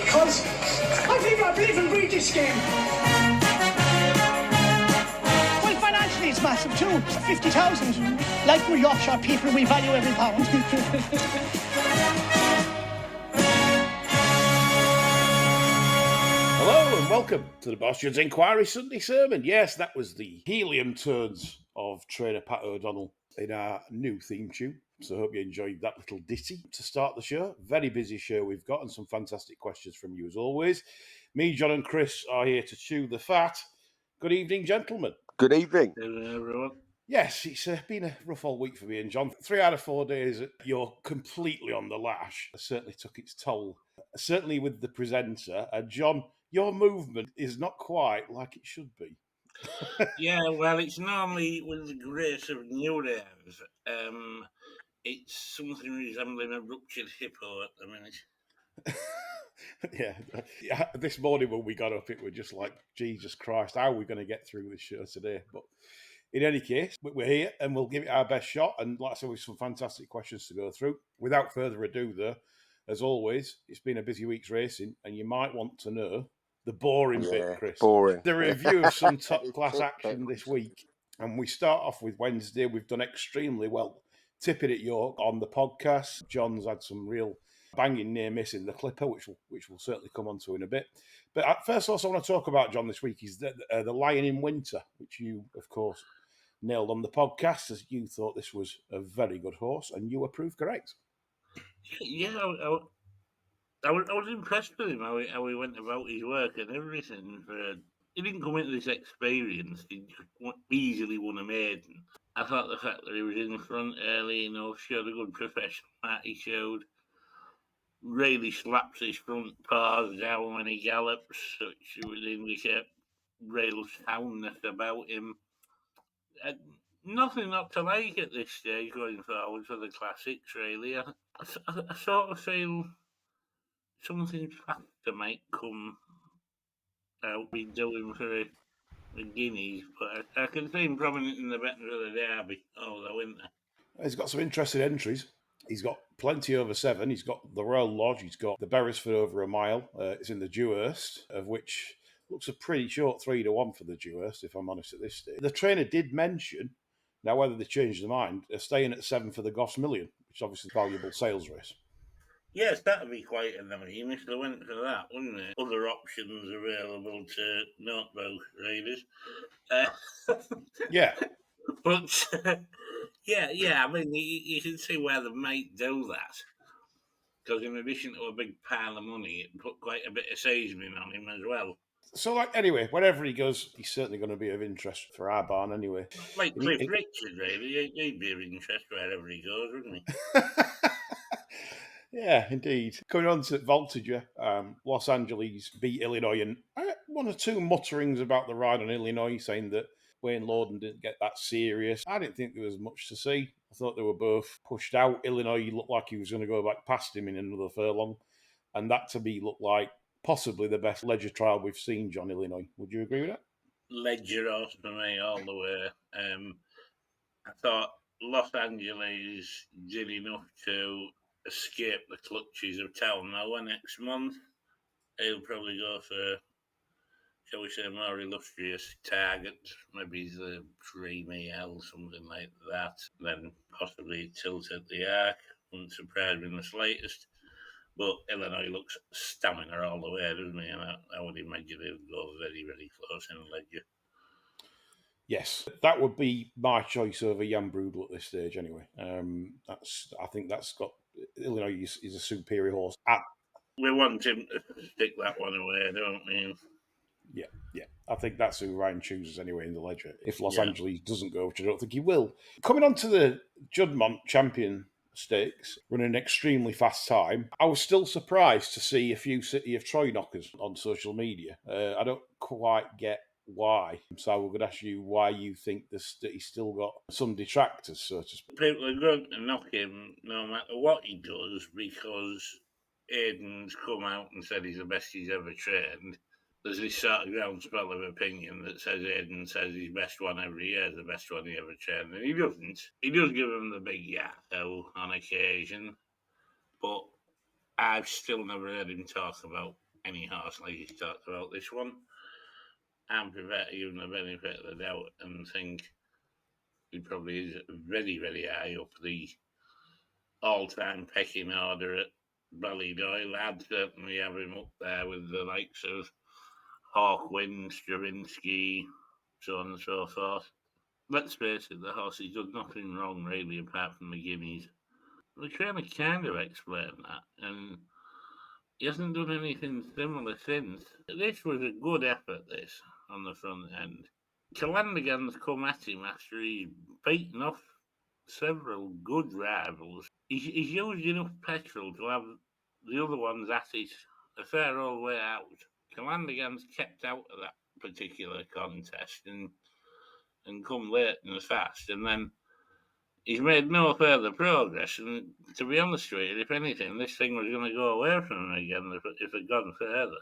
Because I believe and breathe this game. Well, financially it's massive too. 50,000. Like we're Yorkshire people, we value every pound. Hello and welcome to the Boston's Inquiry Sunday Sermon. Yes, that was the helium tones of trainer Pat O'Donnell in our new theme tune. So I hope you enjoyed that little ditty to start the show. Very busy show we've got and some fantastic questions from you as always. Me, John and Chris are here to chew the fat. Good evening, gentlemen. Good evening. Hello, everyone. Yes, it's been a rough old week for me and John. 3 out of 4 days, you're completely on the lash. It certainly took its toll. Certainly with the presenter. John, your movement is not quite like it should be. Yeah, well, it's normally with the grace of new hairs. It's something resembling a ruptured hippo at the minute. Yeah. This morning when we got up, it was just like, Jesus Christ, how are we going to get through this show today? But in any case, we're here and we'll give it our best shot. And like I said, with some fantastic questions to go through. Without further ado, though, as always, it's been a busy week's racing, and you might want to know the boring bit, Chris. Boring. The review of some top-class action this week. And we start off with Wednesday. We've done extremely well. Tipping at York on the podcast. John's had some real banging near miss in the Clipper, which we'll certainly come on to in a bit. But first, also, I want to talk about, John, this week is the Lion in Winter, which you, of course, nailed on the podcast, as you thought this was a very good horse, and you were proved correct. Yeah, I was impressed with him, how he went about his work and everything. He didn't come into this experienced. He easily won a maiden. I thought the fact that he was in front early, showed a good professional that he showed. Really slaps his front paws down when he gallops, such with English real soundness about him. Nothing not to like at this stage going forward for the classics, really. I sort of feel something faster might come out be doing for the Guineas, but I can see him prominent in the better of the Derby over the winter. He's got some interesting entries. He's got plenty over 7. He's got the Royal Lodge. He's got the Beresford over a mile. It's in the Dewhurst, of which looks a pretty short 3-1 for the Dewhurst, if I'm honest at this stage. The trainer did mention, now whether they changed their mind, staying at 7 for the Goss Million, which is obviously a valuable sales race. Yes, that would be quite a name if they went for that, wouldn't it? Other options available to not both riders. Yeah. But, I mean, you can see where they might do that. Because in addition to a big pile of money, it put quite a bit of seasoning on him as well. So, anyway, wherever he goes, he's certainly going to be of interest for our barn anyway. Like Cliff Richard, really. He'd be of interest wherever he goes, wouldn't he? Yeah, indeed. Coming on to Voltager, Los Angeles beat Illinois, and one or two mutterings about the ride on Illinois, saying that Wayne Lorden didn't get that serious. I didn't think there was much to see. I thought they were both pushed out. Illinois looked like he was going to go back past him in another furlong, and that to me looked like possibly the best Ledger trial we've seen, John. Illinois. Would you agree with that? Ledger horse for me all the way. I thought Los Angeles did enough to escape the clutches of Town Noah next month. He'll probably go for, shall we say, more illustrious target. Maybe the Dreamy L, something like that. Then possibly Tilt at the Arc. Wouldn't surprise me in the slightest. But Illinois looks stamina all the way, doesn't he? And I would imagine he'll go very, very close in Ledger. Yes, that would be my choice over Jan Brudel at this stage anyway. I think that's got... Illinois is a superior horse. We want him to stick that one away, don't we? Yeah. I think that's who Ryan chooses anyway in the Ledger. If Los Angeles doesn't go, which I don't think he will. Coming on to the Juddmonte Champion Stakes, running an extremely fast time. I was still surprised to see a few City of Troy knockers on social media. I don't quite get why. So I would ask you why you think that he's still got some detractors, so to speak. People are going to knock him no matter what he does because Aiden's come out and said he's the best he's ever trained. There's this sort of groundswell of opinion that says Aiden says his best one every year is the best one he ever trained, and he doesn't. He does give him the big yakko on occasion, but I've still never heard him talk about any horse like he's talked about this one. I'm prepared to give him the benefit of the doubt and think he probably is very, very high up the all-time pecking order at Ballydoyle. I'd certainly have him up there with the likes of Hawkwind, Stravinsky, so on and so forth. Let's face it, the horse has done nothing wrong really apart from the guineas. The trainer kind of explained that, and he hasn't done anything similar since. This was a good effort, this, on the front end. Calandigan's come at him after he's beaten off several good rivals. He's used enough petrol to have the other ones at it a fair old way out. Calandigan's kept out of that particular contest and come late and fast, and then he's made no further progress. And to be honest with you, if anything, this thing was going to go away from him again if it had gone further.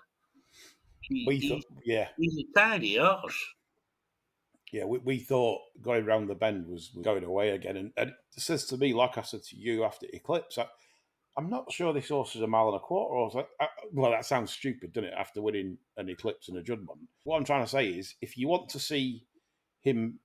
He's a tidy horse. Yeah, we thought going round the bend was going away again. And it says to me, like I said to you after Eclipse, I'm not sure this horse is a mile and a quarter. Well, that sounds stupid, doesn't it, after winning an Eclipse and a Juddmonte? What I'm trying to say is, if you want to see him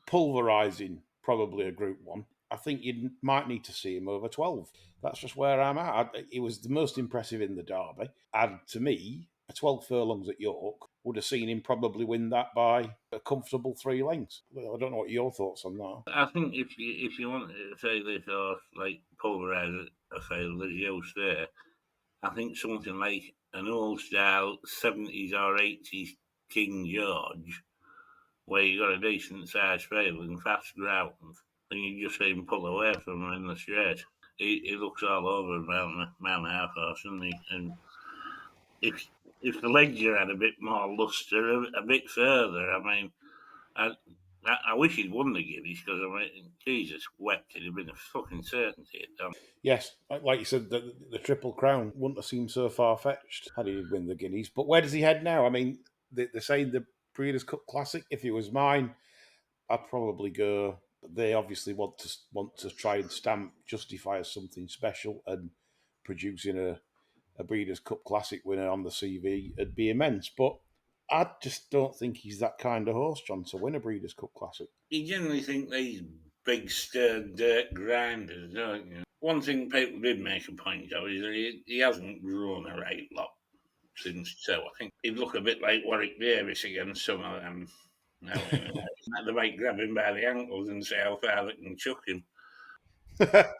pulverising probably a Group 1, I think you might need to see him over 12. That's just where I'm at. It was the most impressive in the Derby. And to me, a 12 furlongs at York would have seen him probably win that by a comfortable 3 lengths. Well, I don't know what your thoughts on that. I think if you want to say this horse like pulverise a fail, as you say, I think something like an old style 70s or 80s King George, where you got a decent sized fail in fast ground, and you just see him pull away from him in the straight. He looks all over a mile and a half horse, doesn't he? And if the legs had a bit more lustre, a bit further, I mean, I wish he'd won the Guineas because, I mean, Jesus wept, it'd have been a fucking certainty. Yes, like you said, the Triple Crown wouldn't have seemed so far-fetched had he win the Guineas. But where does he head now? I mean, they're saying the Breeders' Cup Classic. If it was mine, I'd probably go. They obviously want to try and justify as something special, and producing a Breeders' Cup Classic winner on the CV would be immense. But I just don't think he's that kind of horse, John, to win a Breeders' Cup Classic. You generally think these big, stern dirt grinders, don't you? One thing people did make a point of is that he hasn't grown a right lot since, so I think he'd look a bit like Warwick Davis against some of them. They might grab him by the ankles and see how far they can chuck him. But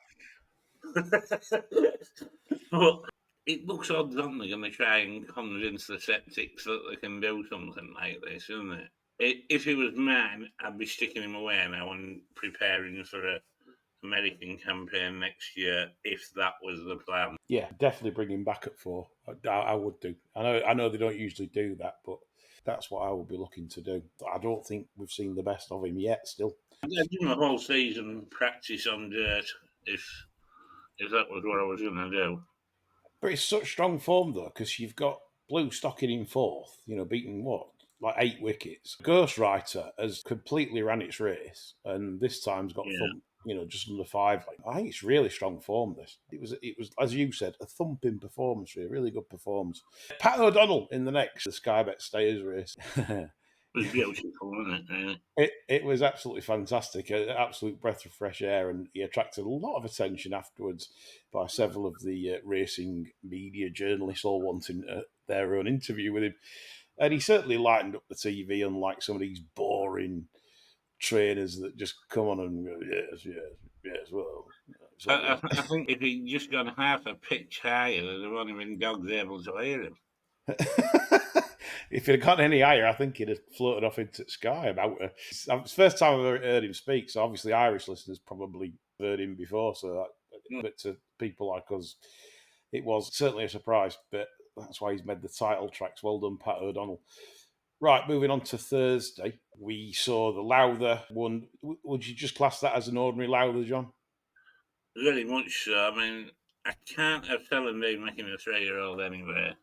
it looks odd, don't they, going to try and convince the sceptics that they can do something like this, isn't it? If it was mine, I'd be sticking him away now and preparing for a American campaign next year, if that was the plan. Yeah, definitely bring him back at 4. I would do. I know they don't usually do that, but that's what I would be looking to do. I don't think we've seen the best of him yet still. I'd give him a whole season practice on dirt if that was what I was going to do. But it's such strong form, though, because you've got Blue stocking in 4th, beating like 8 wickets. Ghostwriter has completely ran its race, and this time's got thumped, just under 5. I think it's really strong form, this. It was, as you said, a thumping performance, really good performance. Pat O'Donnell in the next, the Sky Bet Stayers race. It was beautiful, wasn't it, really? It was absolutely fantastic, an absolute breath of fresh air, and he attracted a lot of attention afterwards by several of the racing media journalists all wanting their own interview with him. And he certainly lightened up the TV, unlike some of these boring trainers that just come on and go, yes, well. I think if he'd just gone half a pitch higher, there'd have only been dogs able to hear him. If he'd gone any higher, I think he'd have floated off into the sky. It's the first time I've ever heard him speak, so obviously Irish listeners probably heard him before. But to people like us, it was certainly a surprise. But that's why he's made the title tracks. Well done, Pat O'Donnell. Right, moving on to Thursday, we saw the Lowther one. Would you just class that as an ordinary Lowther, John? Very much so. I mean, I can't have Helen been making a 3-year-old anyway.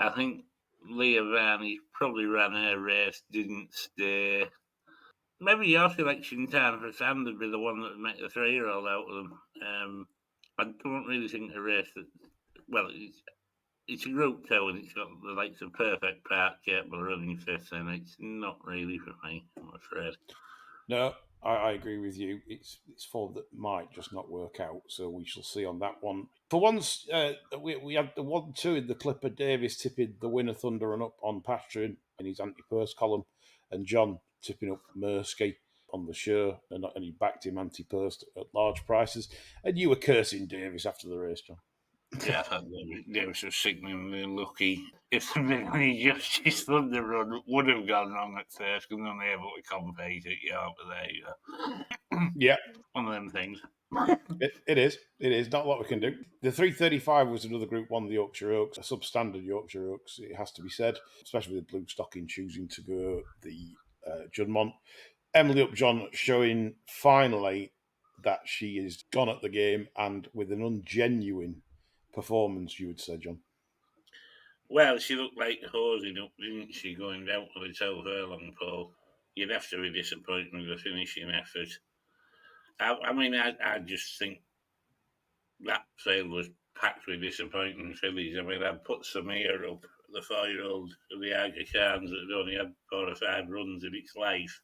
I think Leah Varney probably ran her race, didn't stay. Maybe your selection time for Sand would be the one that would make the 3-year-old out of them. I don't really think the race that, well, it's a Group 2 and it's got the likes of Perfect Park capable running fifth, and it's not really for me, I'm afraid. No, I agree with you. It's form that might just not work out, so we shall see on that one. For once, we had the 1-2 in the Clipper. Davis tipping the winner Thunder and up on Patreon in his anti-purse column, and John tipping up Mursky on the show, and he backed him anti-purse at large prices. And you were cursing Davis after the race, John. Yeah, I thought Davis was sickeningly lucky. If the Minnie Justice Thunder run would have gone wrong at first, because they're able to compete at York, but there you go. Yeah. One of them things. It is. Not a lot we can do. The 335 was another Group 1, the Yorkshire Oaks, a substandard Yorkshire Oaks, it has to be said, especially with Blue Stocking choosing to go the Juddmonte. Emily Upjohn showing finally that she is gone at the game and with an ungenuine performance, you would say, John. Well, she looked like hosing up, didn't she, going down to the 12 furlong pole? You'd have to be disappointed with the finishing effort. I just think that sale was packed with disappointing fillies. I mean, I'd put Samir up, the 4-year-old of the Aga Khans that had only had 4 or 5 runs in its life.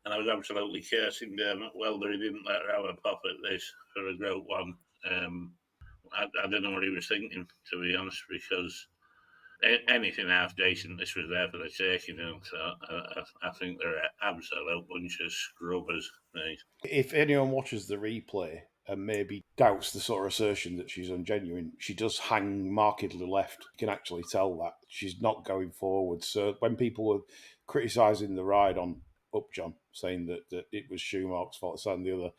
And I was absolutely cursing Dermot Welder. He didn't let her have a pop at this for a Group 1. I don't know what he was thinking, to be honest, because anything half decent, this was there for the taking. So I think they're an absolute bunch of scrubbers. Right? If anyone watches the replay and maybe doubts the sort of assertion that she's ungenuine, she does hang markedly left. You can actually tell that. She's not going forward. So when people were criticising the ride on Upjohn, saying that it was Schumacher's fault, this and the other,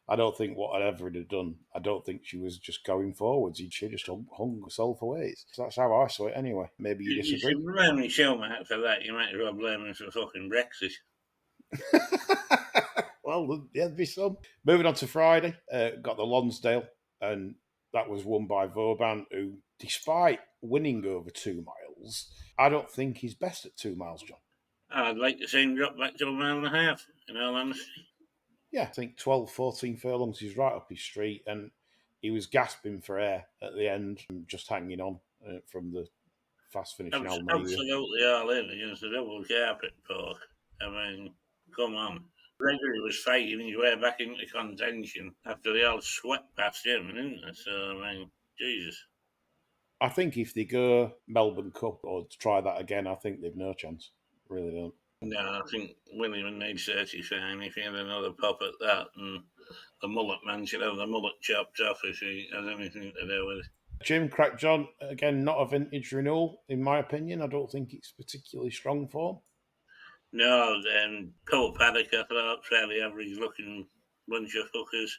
I don't think whatever it had done, I don't think she was just going forwards. She just hung herself away. So that's how I saw it anyway. Maybe you disagree. You should blame Schumacher for that. You might as well blame him for fucking Brexit. Well, there'd be some. Moving on to Friday, got the Lonsdale, and that was won by Vauban, who, despite winning over 2 miles, I don't think he's best at 2 miles, John. I'd like to see him drop back to 1.5 miles, in all honesty. Yeah, I think 12, 14 furlongs is right up his street, and he was gasping for air at the end, just hanging on from the fast finishing Almeida. Absolutely all in against the double carpet pork. I mean, come on. Gregory was fighting his way back into contention after they all swept past him, didn't they? So, I mean, Jesus. I think if they go Melbourne Cup or try that again, I think they've no chance. Really don't. No, I think William made 35 if he had another pop at that, and the mullet man should have the mullet chopped off if he has anything to do with it. Jim Crack John, again, not a vintage renewal, in my opinion. I don't think it's particularly strong form. No, Cole Paddock, I thought, fairly average looking bunch of fuckers.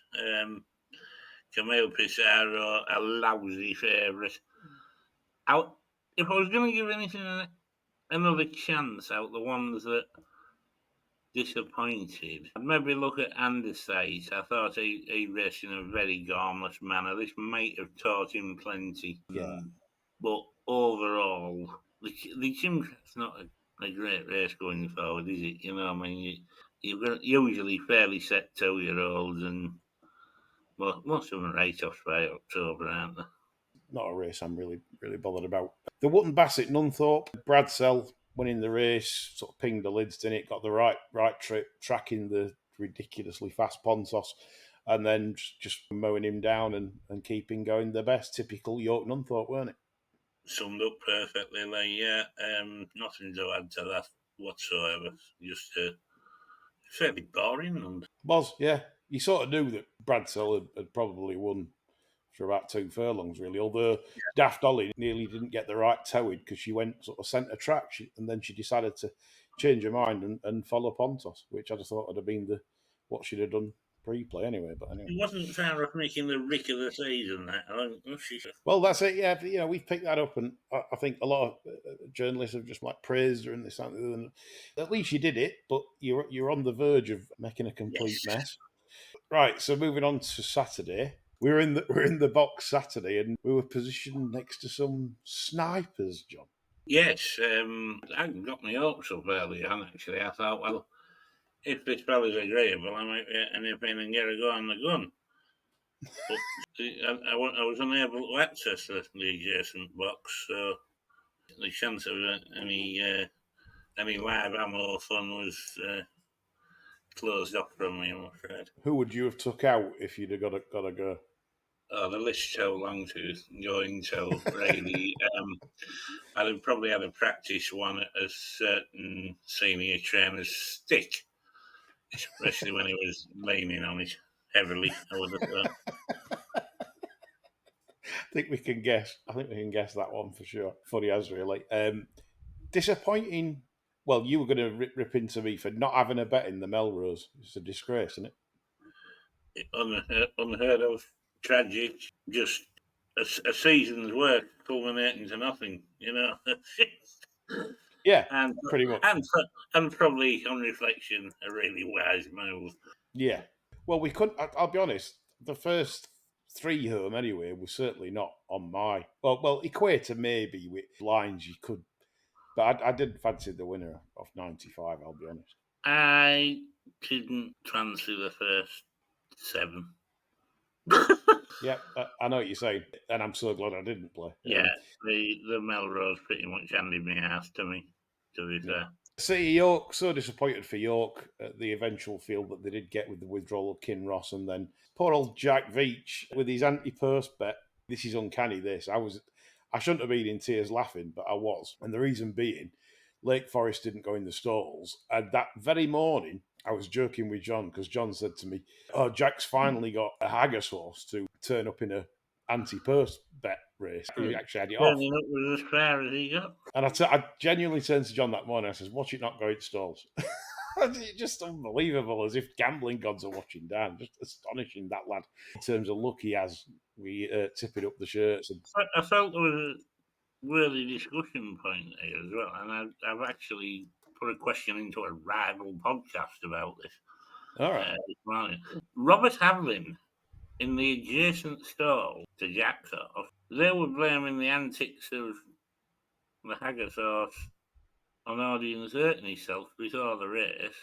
Camille Pissarro, a lousy favourite. If I was going to give anything another chance out the ones that disappointed, I'd maybe look at Andersate. I thought he raced in a very garmless manner. This might have taught him plenty. Yeah. But overall, the Chimcraft's not a great race going forward, is it? You know, I mean, you've got usually fairly set 2-year-olds, and well, most of them are right off by October, aren't they? Not a race I'm really bothered about. The Wootton Bassett Nunthorpe, Bradsell winning the race, sort of pinged the lids, didn't it? Got the right trip, tracking the ridiculously fast Pontos, and then just mowing him down and keeping going the best. Typical York Nunthorpe, weren't it? Summed up perfectly, like, yeah. Nothing to add to that whatsoever. Just fairly boring. And Was, yeah. You sort of knew that Bradsell had probably won for about 2 furlongs, really. Although Daft Ollie nearly didn't get the right towing because she went sort of centre track, and then she decided to change her mind and follow Pontos, which I just thought would have been what she'd have done pre-play anyway. But anyway, it wasn't far off making the Rick of the season. That I don't. Well, that's it. Yeah, you know, we've picked that up, and I think a lot of journalists have just like praised her and this and the other. At least you did it, but you're on the verge of making a complete mess. Right. So moving on to Saturday. We're in the box Saturday, and we were positioned next to some snipers, John. Yes, I got my hopes up early on. Actually, I thought, well, if this fella's agreeable, I might nip in and get a go on the gun. But I was unable to access the adjacent box, so the chance of any live ammo fun was closed off from me, I'm afraid. Who would you have took out if you'd have got to go? Oh, the list's so long to go into, really. I'd have probably had a practice one at a certain senior trainer's stick, especially when he was leaning on it heavily, I would have thought. I think we can guess. I think we can guess that one for sure. Funny as really. Disappointing. Well, you were going to rip into me for not having a bet in the Melrose. It's a disgrace, isn't it? Unheard of, tragic, just a season's work culminating to nothing, you know. Yeah, and, pretty much. And probably, on reflection, a really wise move. Yeah. Well, we couldn't. I'll be honest. The first three home anyway was certainly not on my. Well, Equator maybe with lines you could, but I didn't fancy the winner of 95. I'll be honest. I didn't fancy the first 7. Yeah, I know what you're saying, and I'm so glad I didn't play. Yeah, the Melrose pretty much handed me ass to me, to be fair. City York, so disappointed for York at the eventual field that they did get with the withdrawal of Kinross, and then poor old Jack Veach with his anti-post bet. This is uncanny. I shouldn't have been in tears laughing, but I was, and the reason being, Lake Forest didn't go in the stalls, and that very morning I was joking with John because John said to me, "Oh, Jack's finally got a haggis horse to turn up in a anti-post bet race." He actually had it off. Turning up was as far as he got. And I genuinely turned to John that morning. I says, "Watch it not go in stalls." It's just unbelievable, as if gambling gods are watching down. Just astonishing, that lad, in terms of luck he has. We tipping up the shirts. And I felt there was a really discussion point here as well, and I've actually put a question into a rival podcast about this. all right, this morning. Robert Havlin, in the adjacent stall to Jack's horse, they were blaming the antics of the haggis horse on audience hurting himself before the race.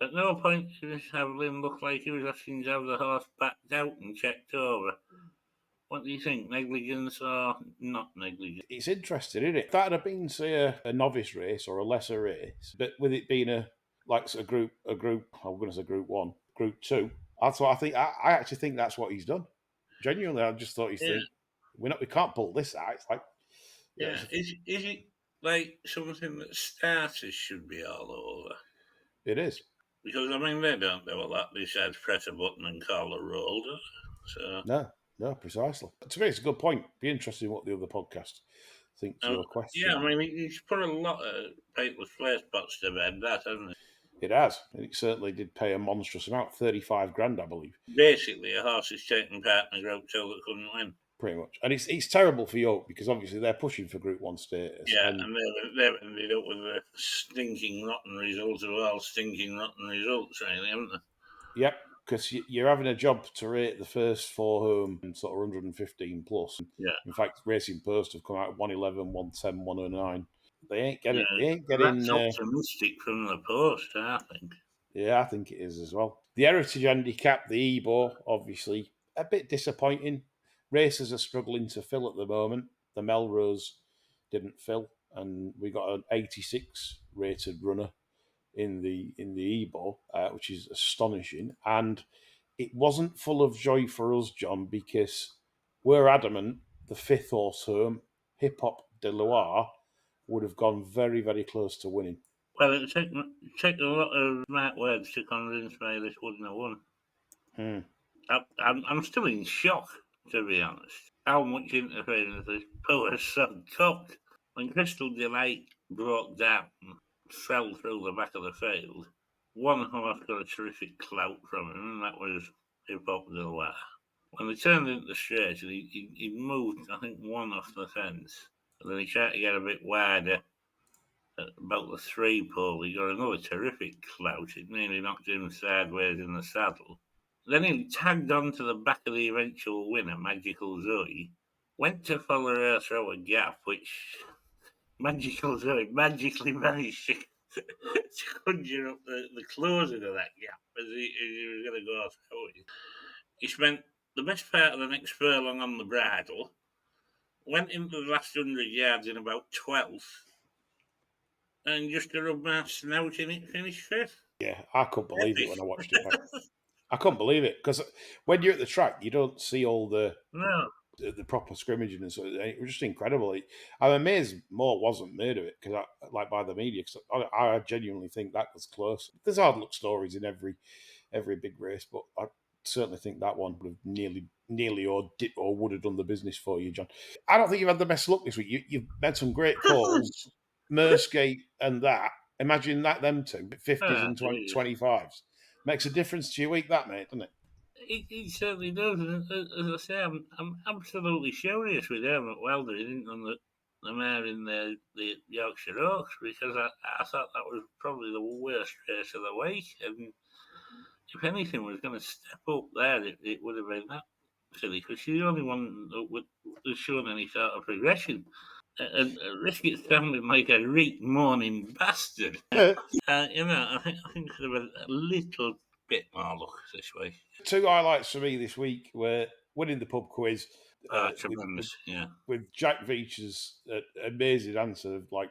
At no point did Havlin look like he was asking to have the horse backed out and checked over. What do you think, negligence or not negligence? it's interesting, isn't it? If that had been, say, a novice race or a lesser race, but with it being a group, I'm going to say group 1, group 2. That's what I think. I actually think that's what he's done. Genuinely, I just thought he's thinking, we can't pull this out. It's like, yeah, is it like something that starters should be all over? It is. Because, I mean, they don't do a lot besides press a button and call a roll, so. No, precisely. To me, it's a good point. Be interesting what the other podcast thinks of your question. Yeah, I mean, he's put a lot of people's place spots to bed, that, hasn't it? It has. It certainly did pay a monstrous amount, 35 grand, I believe. Basically, a horse is taking part in a Group 2 that couldn't win. Pretty much. And it's terrible for York because obviously they're pushing for Group 1 status. Yeah, and they've ended up with a stinking rotten result of all stinking rotten results, really, haven't they? Yep, because you're having a job to rate the first 4 home and sort of 115 plus. Yeah. In fact, Racing Post have come out 111, 110, 109. They ain't getting. That's optimistic from the Post, I think. Yeah, I think it is as well. The Heritage Handicap, the Ebor, obviously a bit disappointing. Races are struggling to fill at the moment. The Melrose didn't fill, and we got an 86 rated runner in the Ebor, which is astonishing. And it wasn't full of joy for us, John, because we're adamant the 5th horse home, Hip Hop de Loire, would have gone very, very close to winning. Well, it took a lot of smart words to convince me this wouldn't have won. I'm still in shock, to be honest. How much interference this poor son took. When Crystal Delight broke down, fell through the back of the field, one horse got a terrific clout from him, and that was Hip Hop de Loire. When they turned into the straight, he moved, I think, one off the fence. And then he tried to get a bit wider at about the 3 pole. He got another terrific clout. It nearly knocked him sideways in the saddle. Then he tagged on to the back of the eventual winner, Magical Zoe, went to follow her through a gap, which Magical Zoe magically managed to conjure up the closing of that gap as he was going to go through it. he spent the best part of the next furlong on the bridle, went into the last 100 yards in about 12th, and just a rub my snout in it, finished fifth. Yeah, I couldn't believe it Epic. when I watched it back. I couldn't believe it because when you're at the track, you don't see all the No. proper scrimmaging and so it was just incredible. I'm amazed more wasn't made of it because, like, by the media. Cause I genuinely think that was close. There's hard luck stories in every big race, but I certainly think that one would have nearly or would have done the business for you, John. I don't think you've had the best luck this week. You've made some great calls, Mersgate and that. Imagine that them two, 50s and 25s. Makes a difference to your week, that, mate, doesn't it? It certainly does. And as I say, I'm absolutely furious with Dermot Welder. He didn't run the mare in the Yorkshire Oaks because I thought that was probably the worst race of the week. And if anything was going to step up there, it would have been that silly because she's the only one that would have shown any sort of progression. And risk it sounding like a reek morning bastard. I think could have been a little bit more luck this week. Two highlights for me this week were winning the pub quiz Tremendous, yeah. with Jack Veach's amazing answer of like,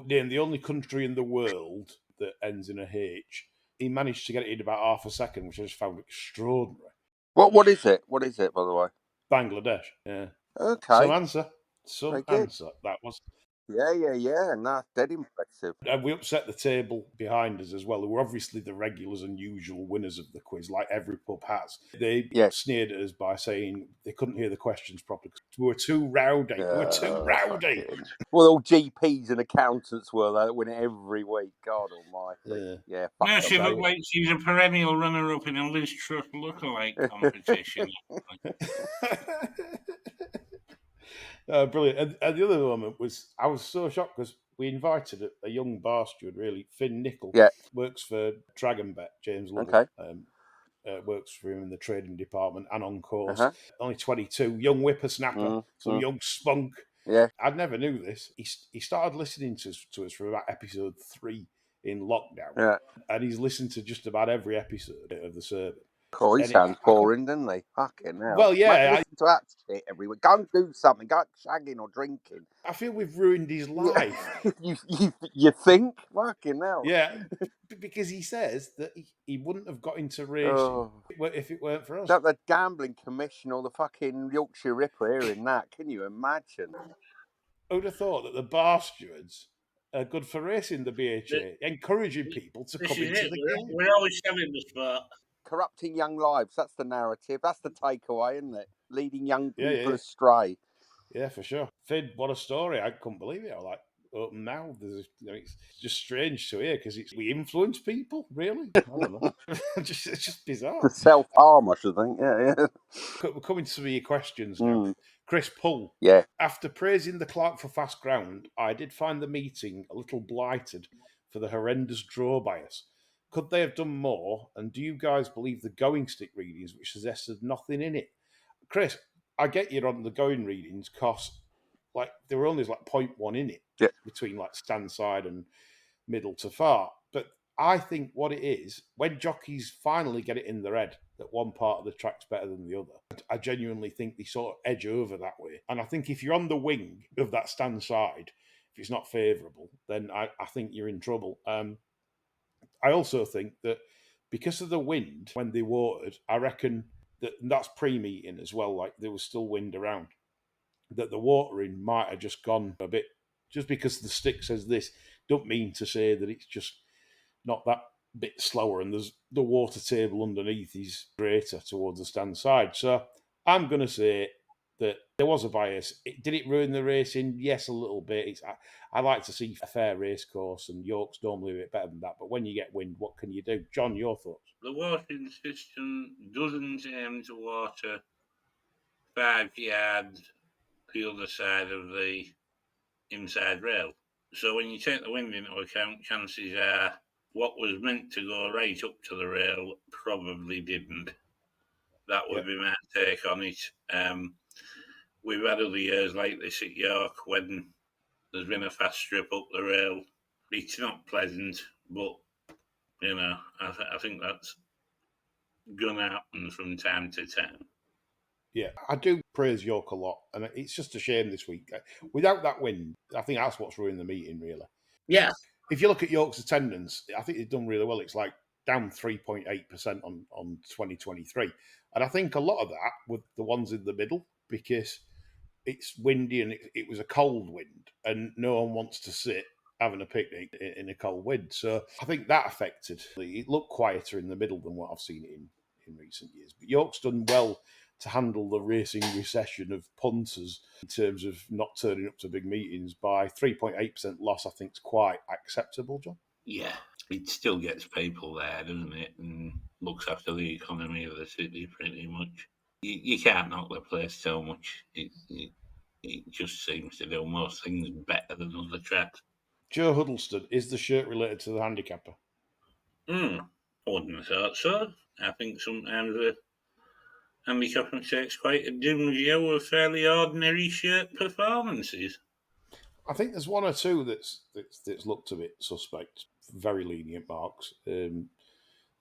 name the only country in the world that ends in a H. He managed to get it in about half a second, which I just found extraordinary. What is it? What is it, by the way? Bangladesh, yeah. Okay. Some answer. That was. Yeah. Nah, dead impressive. And we upset the table behind us as well, who were obviously the regulars and usual winners of the quiz, like every pub has. They sneered at us by saying they couldn't hear the questions properly because we were too rowdy. We were too rowdy. Well, all GPs and accountants were that win it every week. God almighty. Yeah. No, she looked like she's a perennial runner-up in a Liz Truss lookalike competition. Brilliant. And the other moment was, I was so shocked because we invited a young bar steward, really, Finn Nicol, works for Dragonbet, James Lovell. Works for him in the trading department and on course. Only 22, young whippersnapper, some young spunk. Yeah. I never knew this. He started listening to us for about episode 3 in lockdown. Yeah. And he's listened to just about every episode of the Servant. Oh, he sounds boring, doesn't he? Fucking hell. Well, yeah. Listen to that shit every week. Go and do something. Go shagging or drinking. I feel we've ruined his life. You think? Fucking hell. Yeah, because he says that he wouldn't have got into racing if it weren't for us. That the gambling commission or the fucking Yorkshire Ripper hearing that. Can you imagine? Who'd have thought that the bar stewards are good for racing the BHA, encouraging people to come into the game? We're always selling the sport. Corrupting young lives. That's the narrative. That's the takeaway, isn't it? Leading young people astray. Yeah, for sure. Finn, what a story. I couldn't believe it. I was like, open mouth. It's just strange to hear because we influence people, really? I don't know. It's just bizarre. The self-harm, I should think. Yeah. We're coming to some of your questions now. Chris Pull. Yeah. After praising the clerk for fast ground, I did find the meeting a little blighted for the horrendous draw bias. Could they have done more? And do you guys believe the going stick readings, which suggested nothing in it? Chris, I get you on the going readings because like there were only like 0.1 in it between like stand side and middle to far. But I think what it is, when jockeys finally get it in their head that one part of the track's better than the other, I genuinely think they sort of edge over that way. And I think if you're on the wing of that stand side, if it's not favourable, then I think you're in trouble. I also think that because of the wind when they watered, I reckon that's pre-meeting as well, like there was still wind around, that the watering might have just gone a bit, just because the stick says this, don't mean to say that it's just not that bit slower and there's the water table underneath is greater towards the stand side. So I'm going to say that there was a bias. Did it ruin the racing? Yes, a little bit. I like to see a fair race course, and York's normally a bit better than that. But when you get wind, what can you do? John, your thoughts? The watering system doesn't aim to water 5 yards the other side of the inside rail. So when you take the wind into account, chances are what was meant to go right up to the rail probably didn't. That would be my take on it. We've had other years like this at York when there's been a fast strip up the rail. It's not pleasant, but, I think that's going to happen from time to time. Yeah, I do praise York a lot, and it's just a shame this week. Without that win, I think that's what's ruined the meeting, really. Yeah. If you look at York's attendance, I think they've done really well. It's like down 3.8% on 2023. And I think a lot of that with the ones in the middle, because it's windy and it was a cold wind, and no one wants to sit having a picnic in a cold wind. So I think that affected. It looked quieter in the middle than what I've seen it in recent years. But York's done well to handle the racing recession of punters in terms of not turning up to big meetings. By 3.8% loss, I think is quite acceptable, John. Yeah, it still gets people there, doesn't it? And looks after the economy of the city pretty much. You can't knock the place so much. It just seems to do most things better than other tracks. Joe Huddleston, is the shirt related to the handicapper? I wouldn't have thought so. I think sometimes the handicapper takes quite a dim view of fairly ordinary shirt performances. I think there's one or two that's looked a bit suspect, very lenient marks.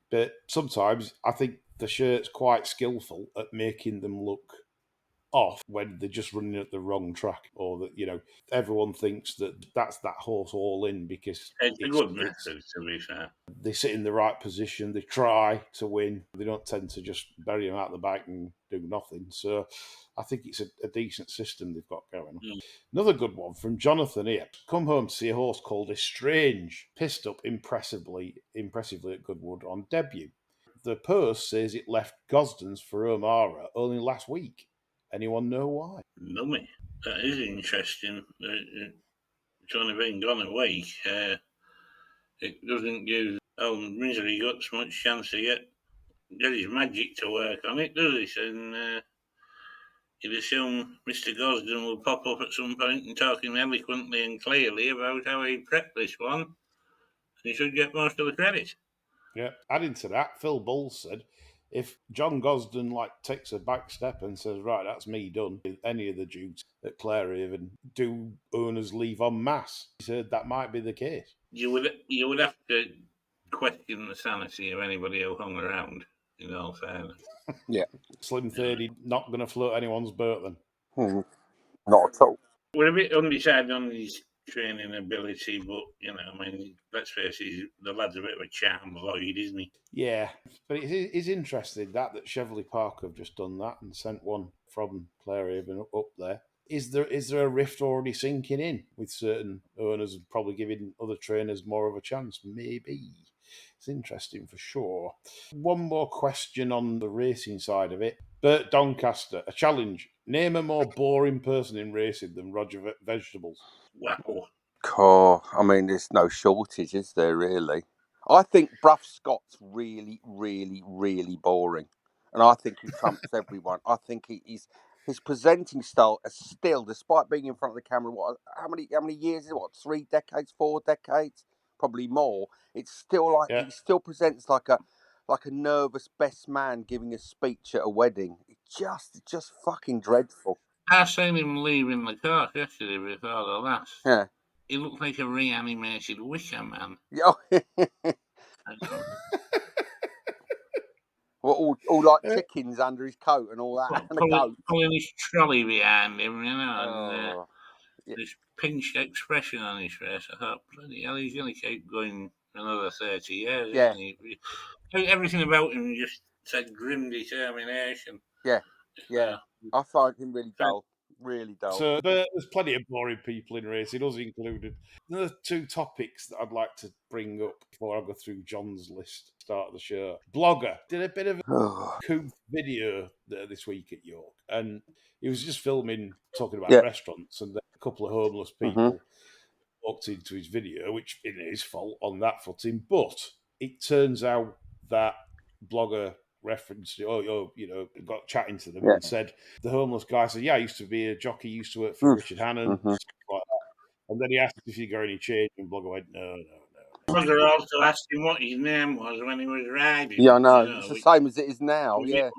But sometimes I think the shirt's quite skillful at making them look off when they're just running at the wrong track, or that everyone thinks that's that horse all in because It's a good method, to be fair. They sit in the right position, they try to win, they don't tend to just bury them out the back and do nothing. So I think it's a decent system they've got going. Another good one from Jonathan here. Come home to see a horse called Estrange, pissed up impressively at Goodwood on debut. The post says it left Gosden's for O'Mara only last week. Anyone know why? Mummy. That is interesting. It's only been gone a week. It doesn't give Misery Guts much chance to get his magic to work on it, does it? And you'd assume Mr. Gosden will pop up at some point and talking eloquently and clearly about how he prepped this one. He should get most of the credit. Yeah. Adding to that, Phil Bulls said, if John Gosden takes a back step and says, right, that's me done, with any of the dukes at Clarehaven, do owners leave en masse? He said that might be the case. You would have to question the sanity of anybody who hung around, in all fairness. Yeah. Slim 30 not going to float anyone's boat then? Not at all. We're a bit undecided on his training ability, but, let's face it, the lad's a bit of a charm void, isn't he? Yeah, but it is interesting that Cheverley Park have just done that and sent one from Clarehaven up there. Is there a rift already sinking in with certain owners and probably giving other trainers more of a chance? Maybe. It's interesting for sure. One more question on the racing side of it. Bert Doncaster, a challenge. Name a more boring person in racing than Roger Vegetables. Wow. I mean, there's no shortage, is there, really? I think Bruff Scott's really, really, really boring. And I think he trumps everyone. I think his presenting style is still, despite being in front of the camera, how many years is it? 3 decades, 4 decades? Probably more. It's still he still presents like a nervous best man giving a speech at a wedding. It's just fucking dreadful. I seen him leaving the car yesterday before the last. Yeah. He looked like a reanimated Wicker Man. Yeah. all chickens under his coat and all that. Pulling his trolley behind him, and this pinched expression on his face. I thought, bloody hell, he's going to keep going for another 30 years, isn't he? Everything about him just said grim determination. Yeah. I find him really dull. Really dull. So there's plenty of boring people in racing, us included. Another 2 topics that I'd like to bring up before I go through John's list, start of the show. Blogger did a bit of a Uncouth video this week at York, and he was just filming, talking about restaurants, and a couple of homeless people walked into his video, which isn't his fault on that footing, but it turns out that Blogger referenced, got chatting to them and said, the homeless guy said, I used to be a jockey, used to work for Richard Hannon, like that. And then he asked if he got any change, and Blogger went, no. Blogger also asked him what his name was when he was riding. Yeah, I know. It's the same as it is now, yeah.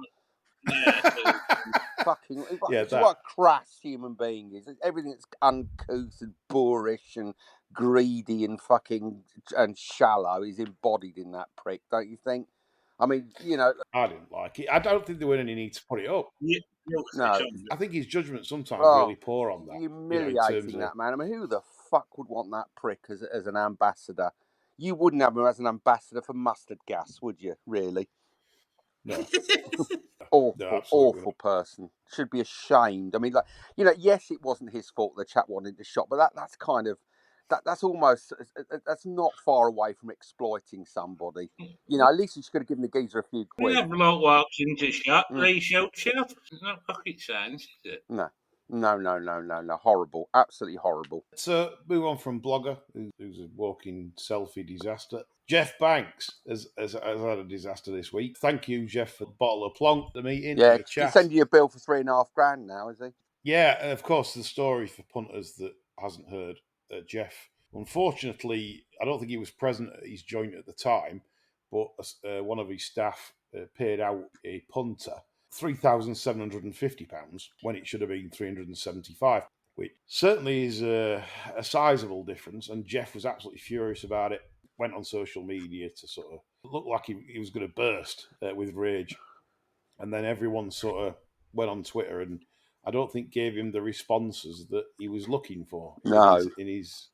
It's what a crass human being is. Everything that's uncouth and boorish and greedy and fucking and shallow is embodied in that prick, don't you think? I mean, I didn't like it. I don't think there were any need to put it up. no, I think his judgment sometimes really poor on that. humiliating that man. I mean, who the fuck would want that prick as an ambassador? You wouldn't have him as an ambassador for mustard gas, would you? Really? No, no, Awful, absolutely awful not. person. Should be ashamed. I mean, like, yes, it wasn't his fault the chap wanted to shot, but that's kind of that's almost that's not far away from exploiting somebody. At least you could have given the geezer a few quid. When a bloke walks into shop, they shout shop. It's not rocket science, is it? No, no. Horrible, absolutely horrible. So move on from blogger, who's a walking selfie disaster. Geoff Banks has had a disaster this week. Thank you, Geoff, for the bottle of plonk, the meeting, Yeah, and the chat. he's sending you a bill for $3,500 now, is he? Yeah, and of course, the story for punters that hasn't heard, Geoff, unfortunately, I don't think he was present at his joint at the time, but one of his staff paid out a punter £3,750 when it should have been £375, which certainly is a sizable difference. And Geoff was absolutely furious about it. Went on social media to sort of look like he was going to burst with rage, and then everyone sort of went on Twitter and I don't think gave him the responses that he was looking for No. in his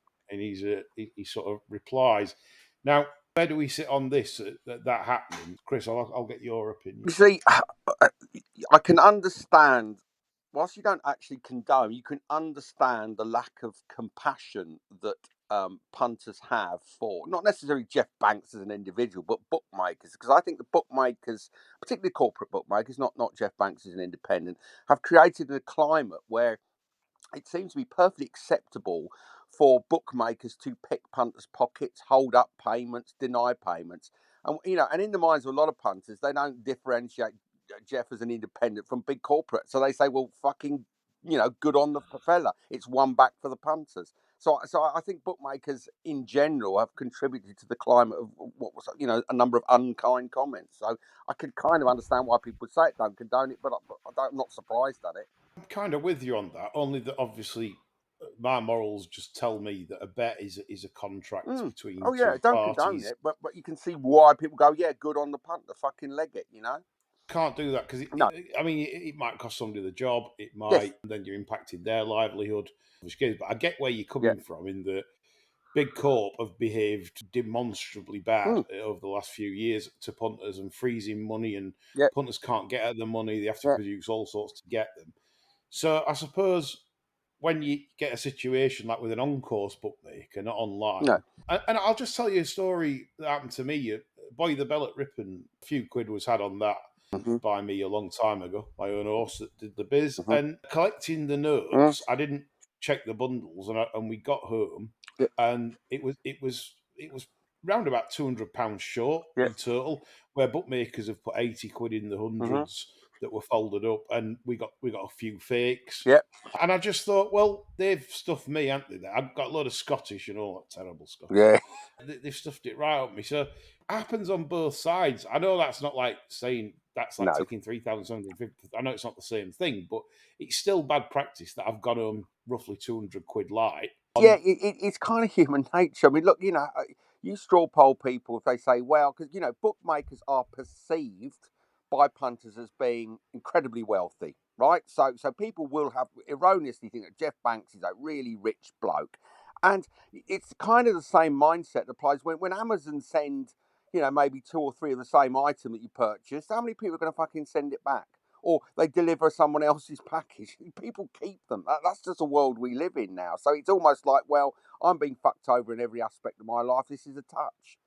sort of replies. Now, where do we sit on this? That happening, Chris? I'll get your opinion. You see, I can understand. Whilst you don't actually condone, you can understand the lack of compassion that punters have for not necessarily Geoff Banks as an individual, but bookmakers. Because I think the bookmakers, particularly corporate bookmakers, not Geoff Banks as an independent, have created a climate where it seems to be perfectly acceptable for bookmakers to pick punters' pockets, hold up payments, deny payments. And and in the minds of a lot of punters, they don't differentiate Geoff as an independent from big corporate. So they say, well, fucking, good on the fella. It's one back for the punters. So I think bookmakers in general have contributed to the climate of what was, a number of unkind comments. So I could kind of understand why people say it, don't condone it, but I'm not surprised at it. I'm kind of with you on that. Only that obviously my morals just tell me that a bet is a contract between two don't parties. condone it, but you can see why people go, yeah, good on the punter, fucking leg it, Can't do that because No. it might cost somebody the job. It might, Yes. then you're impacting their livelihood. But I get where you're coming Yeah. from in that Big Corp have behaved demonstrably bad over the last few years to punters and freezing money, and punters can't get at the money. They have to produce all sorts to get them. So I suppose when you get a situation like with an on-course bookmaker, not online, and I'll just tell you a story that happened to me. Boy the Bell at Ripon, a few quid was had on that by me a long time ago. My own horse that did the biz, and collecting the notes, I didn't check the bundles, and we got home, and it was round about £200 short in total, where bookmakers have put 80 quid in the hundreds that were folded up, and we got a few fakes. And I just thought, well, they've stuffed me, haven't they? I've got a lot of Scottish and all that terrible stuff. Yeah. They've stuffed it right up me. So it happens on both sides. I know that's not like saying that's like taking 3,750. I know it's not the same thing, but it's still bad practice that I've got home roughly 200 quid light. Yeah, it's kind of human nature. I mean, look, you straw poll people if they say, well, because, bookmakers are perceived by punters as being incredibly wealthy, right? So people will have erroneously think that Geoff Banks is a really rich bloke. And it's kind of the same mindset that applies when Amazon send, maybe 2 or 3 of the same item that you purchased. How many people are going to fucking send it back? Or they deliver someone else's package. People keep them. That's just a world we live in now. So it's almost like, well, I'm being fucked over in every aspect of my life. This is a touch.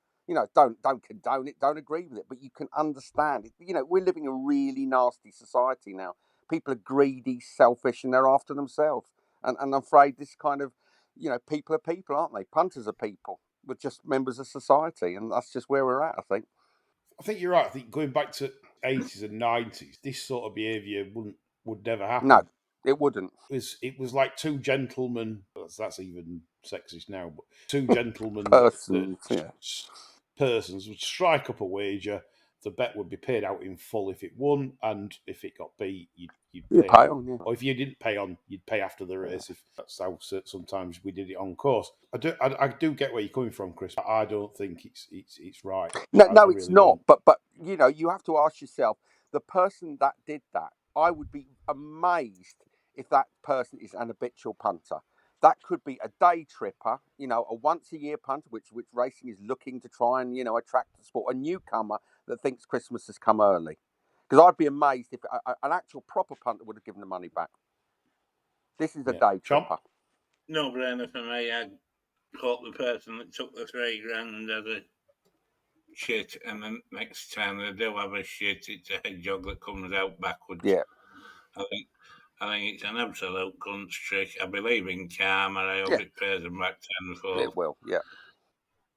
Don't condone it, don't agree with it, but you can understand it. We're living in a really nasty society now. People are greedy, selfish, and they're after themselves. And I'm afraid this kind of, people are people, aren't they? Punters are people. We're just members of society, and that's just where we're at, I think. I think you're right. I think going back to 80s and 90s, this sort of behaviour would never happen. No, it wouldn't. It was like two gentlemen. That's even sexist now, but two gentlemen persons would strike up a wager. The bet would be paid out in full if it won, and if it got beat, you'd you'd You pay pay on. on, yeah. Or if you didn't pay on, you'd pay after the race. If that's how sometimes we did it on course. I do get where you're coming from, Chris. But I don't think it's right. No, I it's really not. don't. But you have to ask yourself, the person that did that, I would be amazed if that person is an habitual punter. That could be a day tripper, a once a year punter, which racing is looking to try and attract the sport. A newcomer that thinks Christmas has come early, because I'd be amazed if an actual proper punter would have given the money back. This is a day tripper. No brainer for me. I caught the person that took the £3,000 as a shit, and then next time they do have a shit, it's a hedgehog that comes out backwards. Yeah. I think it's an absolute cunt trick. I believe in karma. I hope it pays them back tenfold. It will, yeah.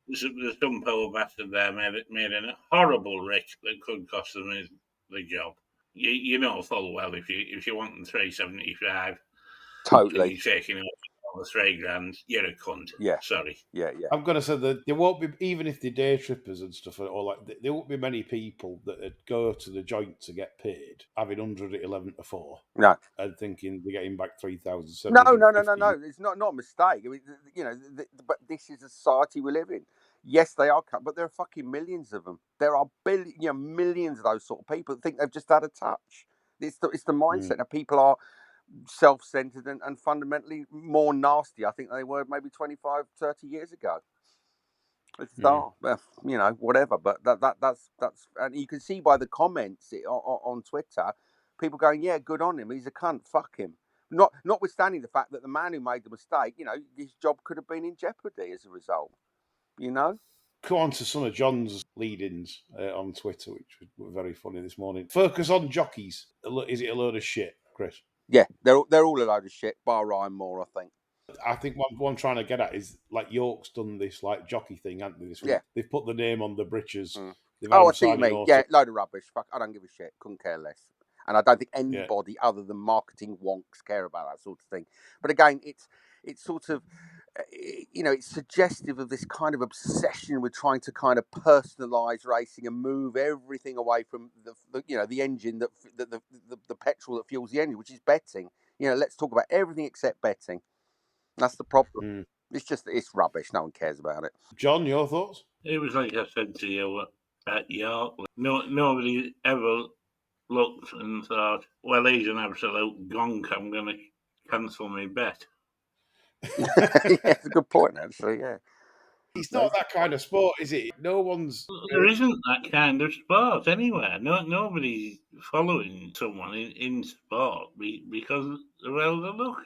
There's some poor bastard there made a horrible wreck that could cost them the job. You know full well if you want them 375, totally, you're taking over £3,000. You're a cunt. Yeah. Sorry. Yeah. I'm going to say that there won't be, even if they're day trippers and stuff, or like there won't be many people that would go to the joint to get paid, having 100 at 11 to 4. No. And thinking they're getting back 3,000. No. It's not a mistake. I mean, but this is the society we live in. Yes, they are, but there are fucking millions of them. There are millions of those sort of people that think they've just had a touch. It's the mindset that people are self-centered and fundamentally more nasty, I think, they were maybe 25, 30 years ago. Well, whatever. But that's and you can see by the comments on Twitter, people going, "Yeah, good on him. He's a cunt. Fuck him." Notwithstanding the fact that the man who made the mistake, his job could have been in jeopardy as a result. Go on to some of John's lead-ins on Twitter, which were very funny this morning. Focus on jockeys. Is it a load of shit, Chris? Yeah, they're all a load of shit, bar Ryan Moore, I think. I think what I'm trying to get at is, like, York's done this like jockey thing, haven't they, this week? Yeah. They've put the name on the breeches. I see what you mean. Yeah, load of rubbish. Fuck, I don't give a shit. Couldn't care less. And I don't think anybody other than marketing wonks care about that sort of thing. But again, it's sort of, it's suggestive of this kind of obsession with trying to kind of personalise racing and move everything away from the engine the petrol that fuels the engine, which is betting. Let's talk about everything except betting. That's the problem. It's rubbish. No one cares about it. John, your thoughts? It was like I said to you at York. Nobody ever looked and thought, well, he's an absolute gonk. I'm going to cancel my bet. It's a good point, actually. Yeah. It's not that kind of sport, is it? No one's. There isn't that kind of sport anywhere. Nobody's following someone in sport because the way they look,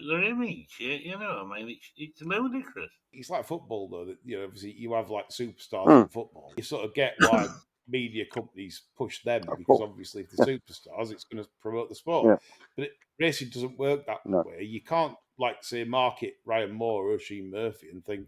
their image. I mean, it's ludicrous. It's like football, though. That obviously you have like superstars in football. You sort of get why media companies push them because obviously if they're superstars, it's going to promote the sport. But racing doesn't work that way. You can't, like, say, market Ryan Moore or Oisin Murphy and think,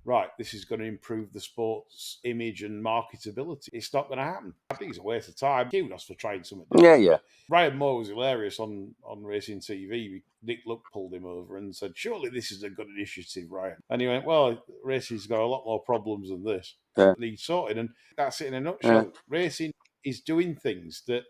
right, this is going to improve the sport's image and marketability. It's not going to happen. I think it's a waste of time. Kudos for trying something different. Yeah. Ryan Moore was hilarious on Racing TV. Nick Luck pulled him over and said, surely this is a good initiative, Ryan. And he went, well, racing's got a lot more problems than this. Yeah. And he sorted, and that's it in a nutshell. Yeah. Racing is doing things that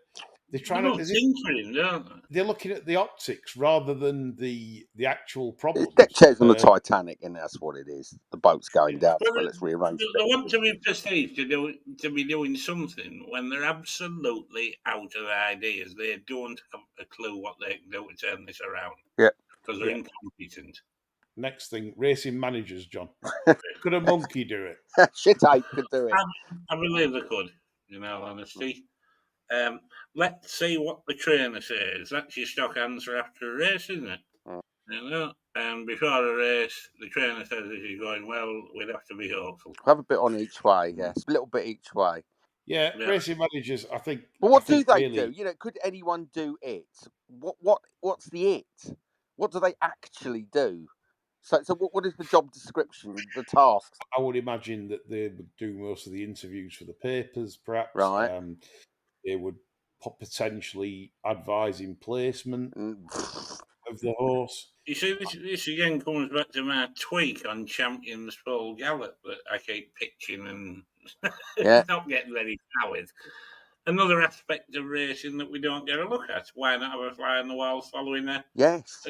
they're trying to. They're looking at the optics rather than the actual problem. It's deck chairs on the Titanic, and that's what it is. The boat's going down, so let's rearrange it. They want to be perceived to be doing something when they're absolutely out of ideas. They don't have a clue what they can do to turn this around. Yeah. Because they're incompetent. Next thing, racing managers, John. Could a monkey do it? Shit, I could do it. I believe they could, in all honesty. Let's see what the trainer says. That's your stock answer after a race, isn't it? And before a race, the trainer says if you're going well, we'd have to be hopeful. Have a bit on each way, yes. A little bit each way. Yeah, racing managers, I think. But what do they do? Could anyone do it? What's the it? What do they actually do? So what is the job description, the tasks? I would imagine that they would do most of the interviews for the papers, perhaps. Right. They would potentially advise in placement of the horse. You see, this again comes back to my tweak on Champions Paul Gallop that I keep pitching and not getting very powered. another aspect of racing that we don't get a look at. Why not have a fly on the wall following a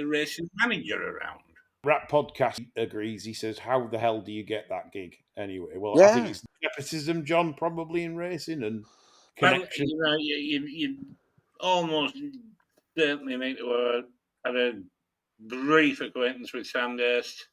racing manager around? Rat Podcast agrees. He says, "How the hell do you get that gig anyway?" Well, I think it's nepotism, John, probably in racing and connection. Well, you almost certainly need to have a brief acquaintance with Sandhurst.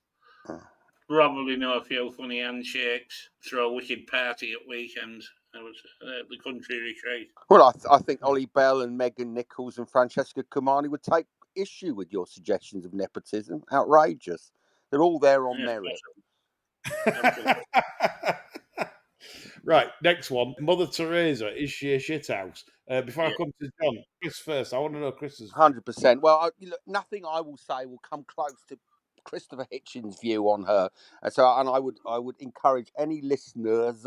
Probably know a few funny handshakes. Throw a wicked party at weekends. That was the country retreat. Well, I think Ollie Bell and Megan Nichols and Francesca Comani would take issue with your suggestions of nepotism. Outrageous. They're all there on merit. Right, next one. Mother Teresa, is she a shithouse? Before I come to John, Chris first. I want to know Chris's 100%. Well, look, nothing I will say will come close to Christopher Hitchens' view on her. And I would encourage any listeners,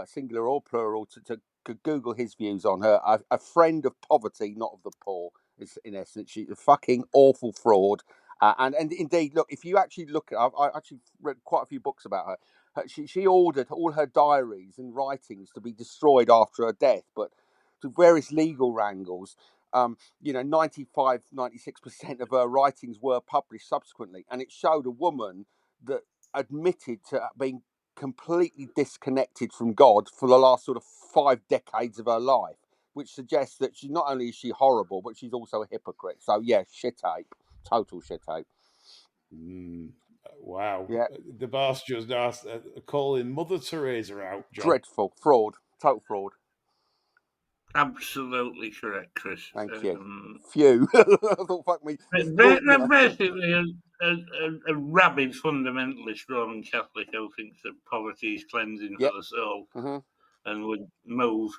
singular or plural, to Google his views on her. A friend of poverty, not of the poor, is in essence. She's a fucking awful fraud. And indeed, look, if you actually look at, I actually read quite a few books about her. She ordered all her diaries and writings to be destroyed after her death, but to various legal wrangles, 95, 96% of her writings were published subsequently. And it showed a woman that admitted to being completely disconnected from God for the last sort of 5 decades of her life, which suggests that she not only is she horrible, but she's also a hypocrite. So, yeah, shit ape. Total shit ape. Wow. Yeah. The boss just asked, calling Mother Teresa out, John. Dreadful. Fraud. Total fraud. Absolutely correct, Chris. Thank you. Phew. I thought, fuck me. They're basically a rabid fundamentalist Roman Catholic who thinks that poverty is cleansing for the soul, and would move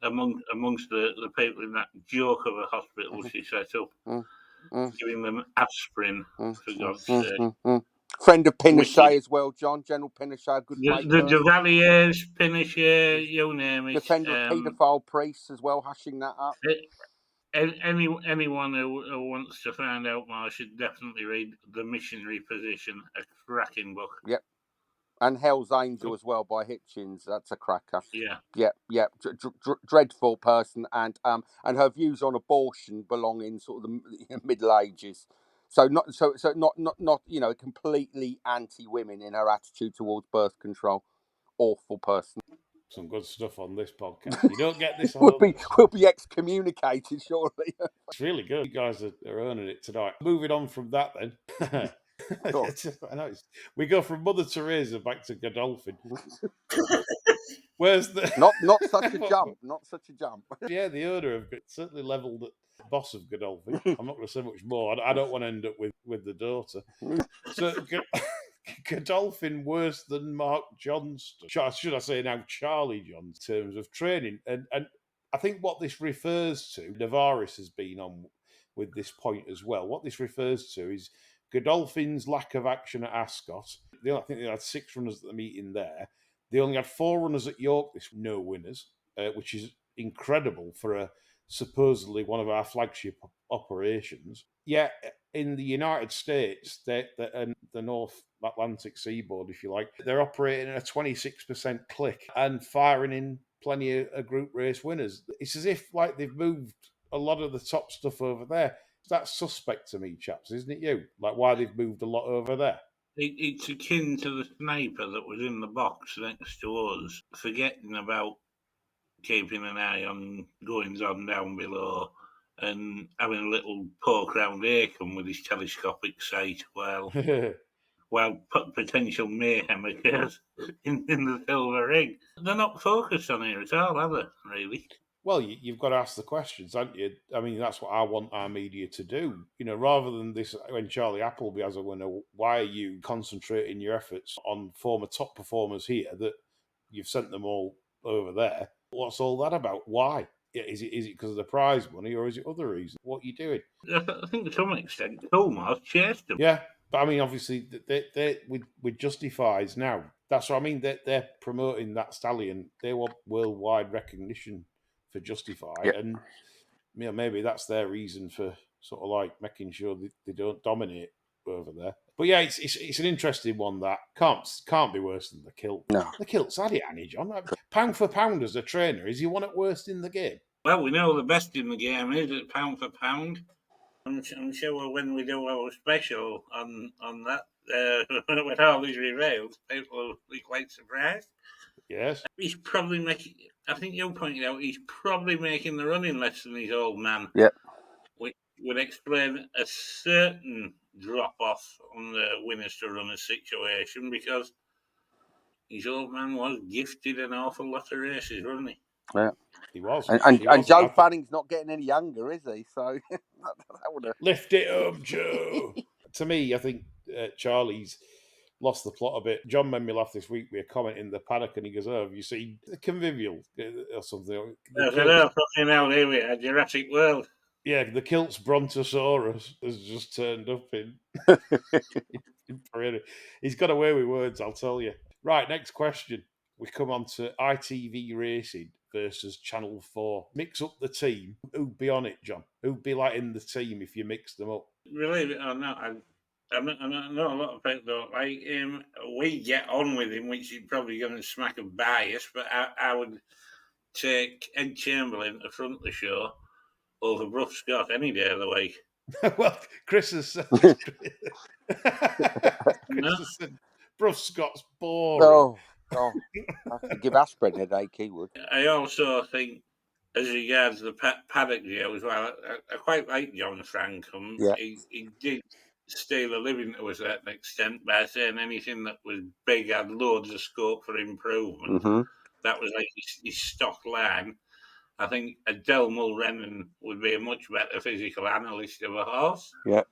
amongst the people in that joke of a hospital she set up, giving them aspirin, for God's sake. Friend of Pinochet as well, John. General Pinochet, good mate. The Duvaliers, Pinochet, you name it. Defender of paedophile priests as well, hushing that up. Anyone who wants to find out more should definitely read The Missionary Position, a cracking book. Yep. And Hell's Angel as well by Hitchens. That's a cracker. Yeah. Yep. Dreadful person, and her views on abortion belong in sort of the Middle Ages. So not completely anti-women in her attitude towards birth control. Awful person. Some good stuff on this podcast. You don't get this on we'll be excommunicated shortly. It's really good. You guys are earning it tonight. Moving on from that then. I know we go from Mother Teresa back to Godolphin. Where's the not such a jump? Not such a jump. Yeah, the owner of it certainly levelled at the boss of Godolphin. I'm not going to say much more. I don't want to end up with the daughter. So Godolphin worse than Mark Johnston. Should I say now Charlie John in terms of training? And I think what this refers to, Navaris has been on with this point as well. What this refers to is Godolphin's lack of action at Ascot. I think they had 6 runners at the meeting there. They only had 4 runners at York, no winners, which is incredible for supposedly one of our flagship operations. Yet in the United States, the North Atlantic seaboard, if you like, they're operating at a 26% click and firing in plenty of group race winners. It's as if like they've moved a lot of the top stuff over there. That's suspect to me, chaps, isn't it you? Like why they've moved a lot over there. It's akin to the sniper that was in the box next to us, forgetting about keeping an eye on goings on down below and having a little poke round Acomb with his telescopic sight while potential mayhem occurs in the Silver Ring. They're not focused on here at all, are they, really? Well, you've got to ask the questions, haven't you? I mean, that's what I want our media to do. Rather than this, when Charlie Appleby has a winner, why are you concentrating your efforts on former top performers here that you've sent them all over there? What's all that about? Why? Is it because of the prize money or is it other reasons? What are you doing? I think to some extent, Coolmore chased them. Yeah, but I mean, obviously, they with Justifies now. That's what I mean. They're promoting that stallion. They want worldwide recognition for Justify, and maybe that's their reason for sort of like making sure they don't dominate over there. But yeah, it's an interesting one that can't be worse than the kilt. No. The kilt's had it, Annie, John. Pound for pound as a trainer, is he one at worst in the game? Well, we know the best in the game is at pound for pound. I'm sure when we do our special on that, with all these reveals, people will be quite surprised. Yes. He's probably making, I think you pointed out, he's probably making the running less than his old man. Yep. Which would explain a certain drop off on the winners to runners situation, because his old man was gifted an awful lot of races, wasn't he? Yeah. He was. And Joe Fanning's not getting any younger, is he? So that would have... Lift it up, Joe. To me, I think Charlie's lost the plot a bit. John made me laugh this week. We were commenting the paddock, and he goes, "Oh, have you seen the Convivial or something?" Fucking hell, here we are, Jurassic World. Yeah, the Kilt's Brontosaurus has just turned up in Pereira. He's got away with words, I'll tell you. Right, next question. We come on to ITV Racing versus Channel 4. Mix up the team. Who'd be on it, John? Who'd be like in the team if you mixed them up? Believe it or not, I know a lot of people don't like him. We get on with him, which is probably going to smack of bias, but I would take Ed Chamberlain to front the show over Bruff Scott any day of the week. Well, Chris has said, Bruff Scott's boring. Oh, I could give Aspirin a headache, he would. I also think, as regards the paddock deal as well, I quite like John Frankham. Yeah. He did steal a living to a certain extent by saying anything that was big had loads of scope for improvement. Mm-hmm. That was like his stock line. I think Adele Mulrennan would be a much better physical analyst of a horse. Yeah.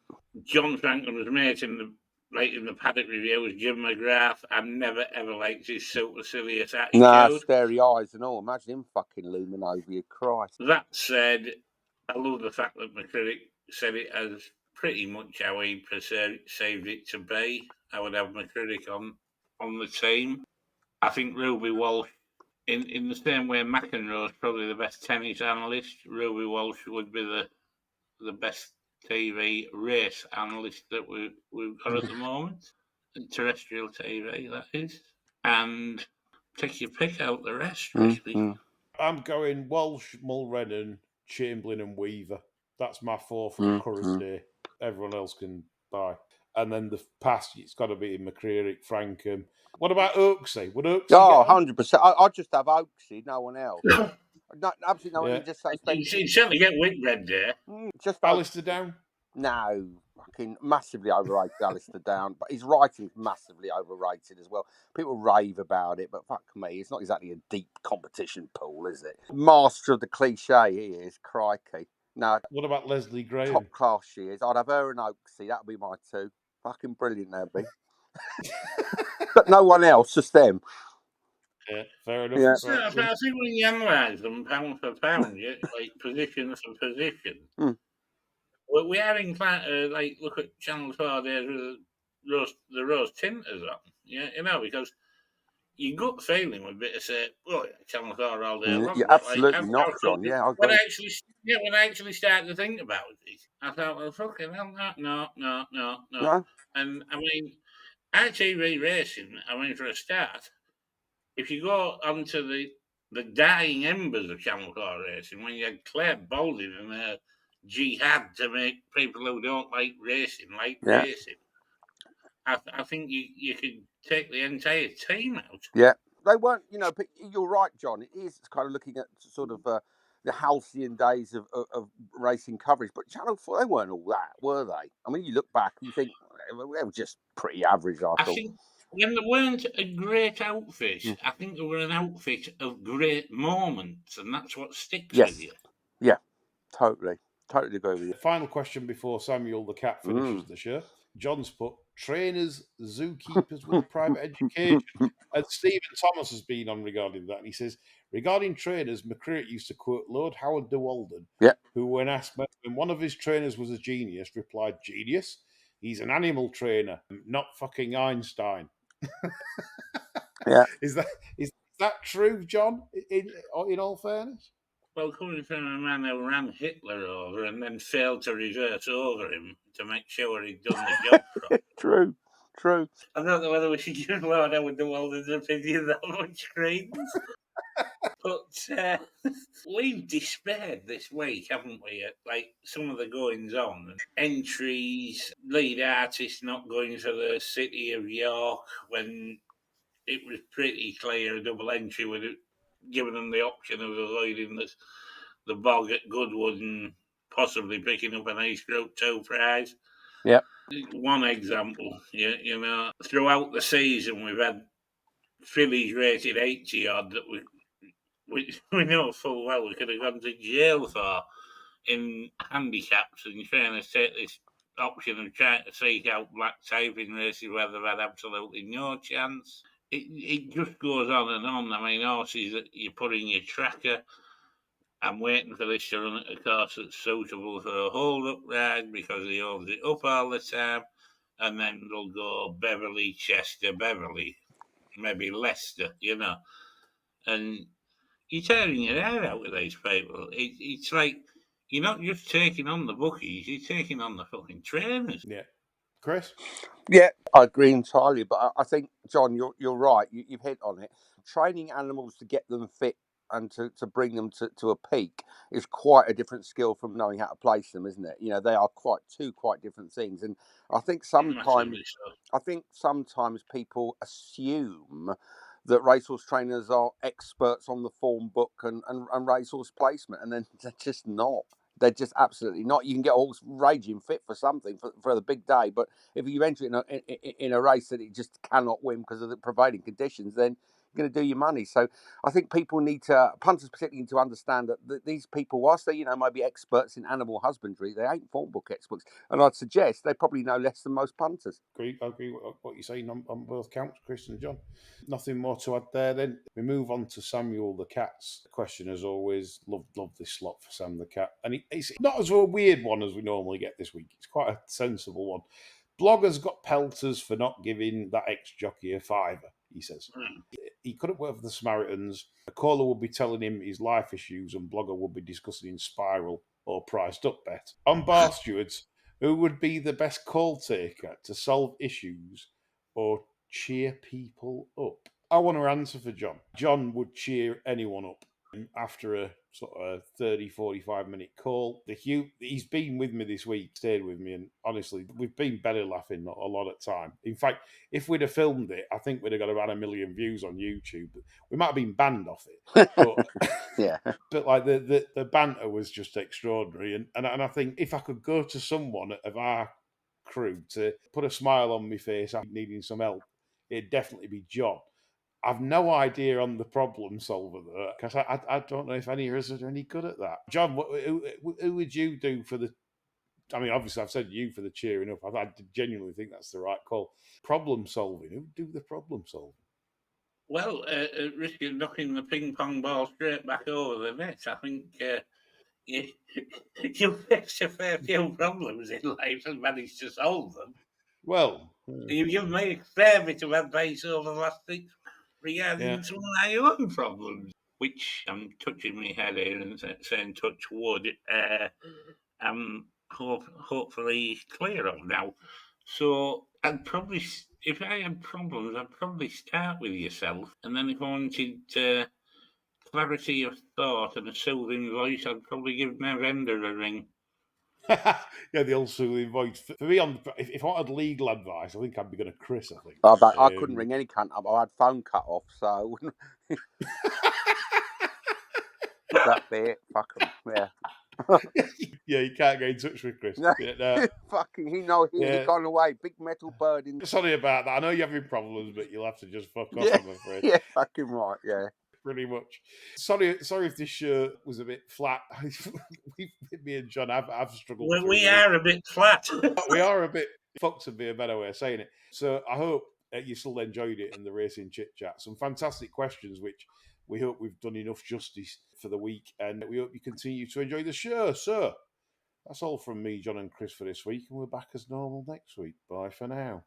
John Franklin was made in the paddock review was Jim McGrath. I've never ever liked his supercilious attitude. Nah, starey eyes and all. Imagine him fucking looming over you, Christ. That said, I love the fact that McCritic said it as pretty much how he perceived it to be. I would have McCritic on the team. I think Ruby Walsh, in the same way McEnroe's probably the best tennis analyst, Ruby Walsh would be the best TV race analyst that we've got at the moment. Terrestrial TV, that is. And take your pick out the rest, really. Mm-hmm. I'm going Walsh, Mulrennan, Chamberlain and Weaver. That's my four for the current day. Everyone else can buy. And then the past, it's got to be McCreary, Frankham. What about Oaksey? Would Oaksey? Oh, 100%. I'd just have Oaksey, no one else. No, absolutely no one. Yeah. Just say, You'd certainly get Whitbread there. Just Alistair Down? No, fucking massively overrated, Alistair Down. But his writing's massively overrated as well. People rave about it, but fuck me, it's not exactly a deep competition pool, is it? Master of the cliche, he is. Crikey. No. What about Leslie Graham? Top class she is. I'd have her and Oaksey. That'd be my two. Fucking brilliant, that'd be. But no one else, just them. Yeah, fair enough. Yeah. So, I think when you analyse them pound for pound, like position for position, well, we are inclined to look at Channel 4 there with the rose tinters on. Yeah, because your gut feeling would be to say, "Oh, yeah, Channel 4 all day long." Yeah, absolutely not, John. Yeah, I agree. When I actually started to think about it, I thought, "Well, fucking hell, no." And I mean, ITV Racing. I mean, for a start, if you go onto the dying embers of Channel 4 Racing, when you had Claire Baldwin and her jihad to make people who don't like racing racing, I think you could take the entire team out. Yeah, they weren't. But you're right, John. It is kind of looking at sort of the halcyon days of racing coverage. But Channel 4, they weren't all that, were they? I mean, you look back, you think they were just pretty average. I thought. Think when they weren't a great outfit, I think they were an outfit of great moments, and that's what sticks with you. Yeah, totally agree with you. Final question before Samuel the Cat finishes the show. John's put trainers, zookeepers with private education. And Stephen Thomas has been on regarding that. And he says, regarding trainers, McCreary used to quote Lord Howard de Walden, who, when asked when one of his trainers was a genius, replied, "Genius? He's an animal trainer, not fucking Einstein." Yeah. Is that true, John, in all fairness? Well, coming from a man who ran Hitler over and then failed to reverse over him to make sure he'd done the job properly. True. I don't know whether we should give Lord Howard the Walden's opinion that much credence. But we've despaired this week, haven't we, at like some of the goings on. Entries, lead artist not going for the City of York when it was pretty clear a double entry would have given them the option of avoiding the bog at Goodwood and possibly picking up an A/2 prize. Yeah. One example, you know, throughout the season we've had fillies rated 80 odd that we know full well we could have gone to jail for in handicaps. In fairness, take this option of trying to seek out black type in races where they've had absolutely no chance. It just goes on and on. I mean, horses that you put in your tracker. I'm waiting for this to run at a course that's suitable for a hold-up ride because he holds it up all the time. And then they'll go Beverley, Chester, Beverley, maybe Leicester, you know. And you're tearing your hair out with these people. It's like you're not just taking on the bookies, you're taking on the fucking trainers. Yeah. Chris? Yeah, I agree entirely. But I think, John, you're right. You've hit on it. Training animals to get them fit and to bring them to a peak is quite a different skill from knowing how to place them, isn't it? You know, they are two quite different things. And I think sometimes Massively so. people assume that racehorse trainers are experts on the form book and racehorse placement, and then they're just not. They're just absolutely not. You can get a horse raging fit for something for the big day, but if you enter it in a race that it just cannot win because of the prevailing conditions, then you're going to do your money. So I think people punters particularly need to understand that these people, whilst they might be experts in animal husbandry, they ain't form book experts, and I'd suggest they probably know less than most punters. I agree with what you're saying on both counts, Chris and John. Nothing more to add there then. We move on to Samuel the Cat's question, as always. Love this slot for Sam the Cat. And it's not as a weird one as we normally get this week. It's quite a sensible one. Bloggers got pelters for not giving that ex-jockey a fiver, he says. He couldn't work for the Samaritans. The caller would be telling him his life issues and Blogger would be discussing Spiral or Priced Up Bet. On Bar Stewards, who would be the best call taker to solve issues or cheer people up? I want to answer for John. John would cheer anyone up after a sort of 30, 45-minute call. He's been with me this week, stayed with me, and honestly, we've been belly laughing a lot of time. In fact, if we'd have filmed it, I think we'd have got around 1 million views on YouTube. We might have been banned off it. But yeah. But like the banter was just extraordinary, and I think if I could go to someone of our crew to put a smile on my face after needing some help, it'd definitely be John. I've no idea on the problem solver though, because I don't know if any of us are any good at that. John, who would you do for the? I mean, obviously I've said you for the cheering up. I genuinely think that's the right call. Problem solving. Who would do the problem solving? Well, at risk of knocking the ping pong ball straight back over the net, I think you face a fair few problems in life and manage to solve them. Well, You've given me a fair bit of advice over the last 6 regarding some of my own problems, which I'm touching my head here and saying touch wood. I'm hopefully clear of now. So I'd probably, if I had problems, I'd probably start with yourself, and then if I wanted clarity of thought and a soothing voice, I'd probably give my vendor a ring. Yeah, the old soothing voice. For me, if I wanted legal advice, I think I'd be going to Chris. I think. I couldn't ring any cunt up. I had phone cut off, so I wouldn't. That be it. Fuck 'em. Yeah. Yeah, you can't get in touch with Chris. No. Yeah, Fucking, he gone away. Big metal bird in. Sorry about that. I know you're having problems, but you'll have to just fuck off, Yeah, I'm afraid. yeah, fucking right, yeah. Pretty much. Sorry if this shirt was a bit flat. Me and John have struggled. We are a bit flat. We are a bit fucked, to be a better way of saying it. So I hope you still enjoyed it in the racing chit chat. Some fantastic questions, which we hope we've done enough justice for the week, and we hope you continue to enjoy the show. So that's all from me, John and Chris, for this week, and we're back as normal next week. Bye for now.